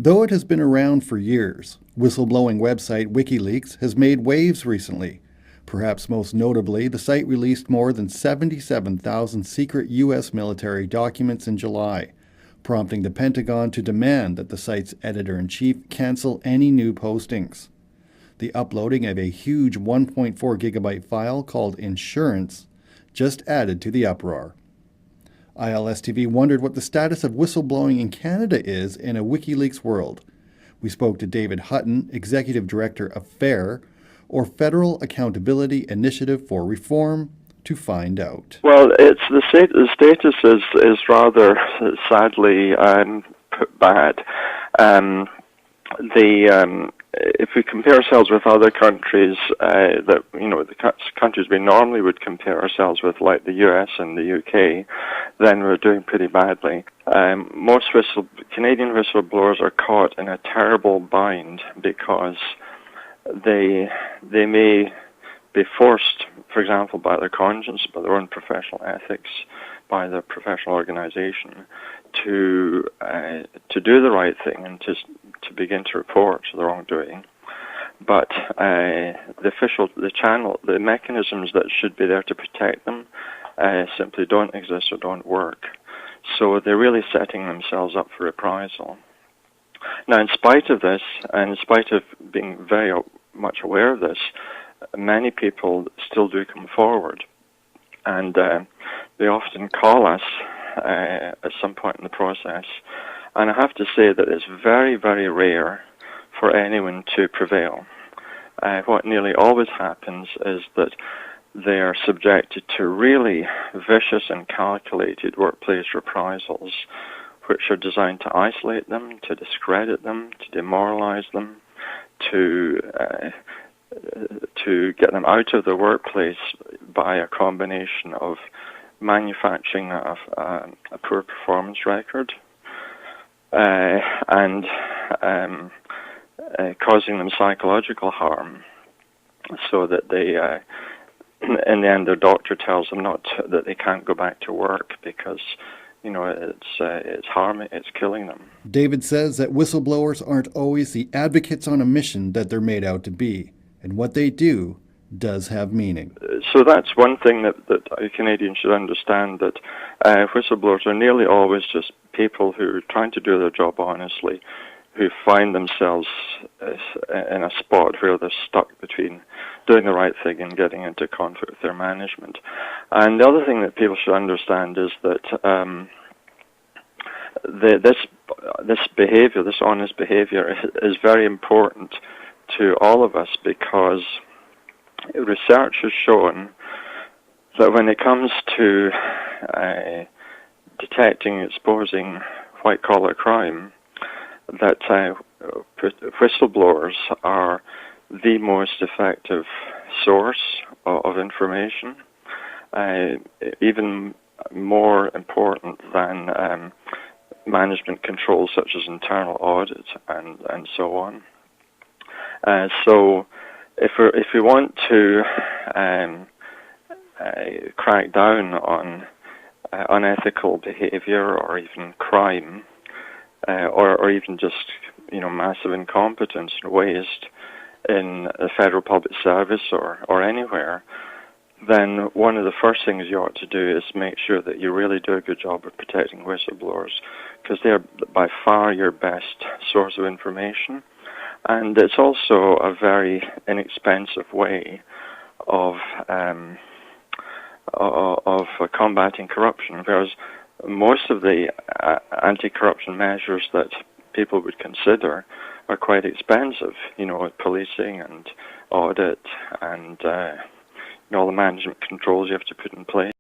Though it has been around for years, whistleblowing website WikiLeaks has made waves recently. Perhaps most notably, the site released more than 77,000 secret U.S. military documents in July, prompting the Pentagon to demand that the site's editor-in-chief cancel any new postings. The uploading of a huge 1.4 gigabyte file called Insurance just added to the uproar. ILStv wondered what the status of whistleblowing in Canada is in a WikiLeaks world. We spoke to David Hutton, Executive Director of FAIR, or Federal Accountability Initiative for Reform, to find out. Well, it's the status is rather sadly bad. If we compare ourselves with other countries the countries we normally would compare ourselves with, like the US and the UK, then we're doing pretty badly. Most Canadian whistleblowers are caught in a terrible bind because they may be forced, for example, by their conscience, by their own professional ethics, by their professional organization, to do the right thing and to begin to report the wrongdoing. But the mechanisms that should be there to protect them simply don't exist or don't work. So they're really setting themselves up for reprisal. Now, in spite of this, and in spite of being very much aware of this, many people still do come forward, and they often call us at some point in the process. And I have to say that it's very, very rare for anyone to prevail. What nearly always happens is that they are subjected to really vicious and calculated workplace reprisals, which are designed to isolate them, to discredit them, to demoralize them, to get them out of the workplace by a combination of manufacturing a poor performance record and causing them psychological harm, so that they, in the end, their doctor tells them that they can't go back to work because it's harming, it's killing them. David says that whistleblowers aren't always the advocates on a mission that they're made out to be, and what they do does have meaning. So that's one thing that Canadians should understand, that whistleblowers are nearly always just people who are trying to do their job honestly, who find themselves in a spot where they're stuck between doing the right thing and getting into conflict with their management. And the other thing that people should understand is that this behavior, this honest behavior, is very important to all of us, because research has shown that when it comes to detecting and exposing white-collar crime, that whistleblowers are the most effective source of information, even more important than management controls such as internal audit and so on. So if we want to crack down on unethical behavior or even crime, or even just massive incompetence and waste in the federal public service or anywhere, then one of the first things you ought to do is make sure that you really do a good job of protecting whistleblowers, because they're by far your best source of information. And it's also a very inexpensive way of combating corruption, whereas most of the anti-corruption measures that people would consider are quite expensive, policing and audit and all the management controls you have to put in place.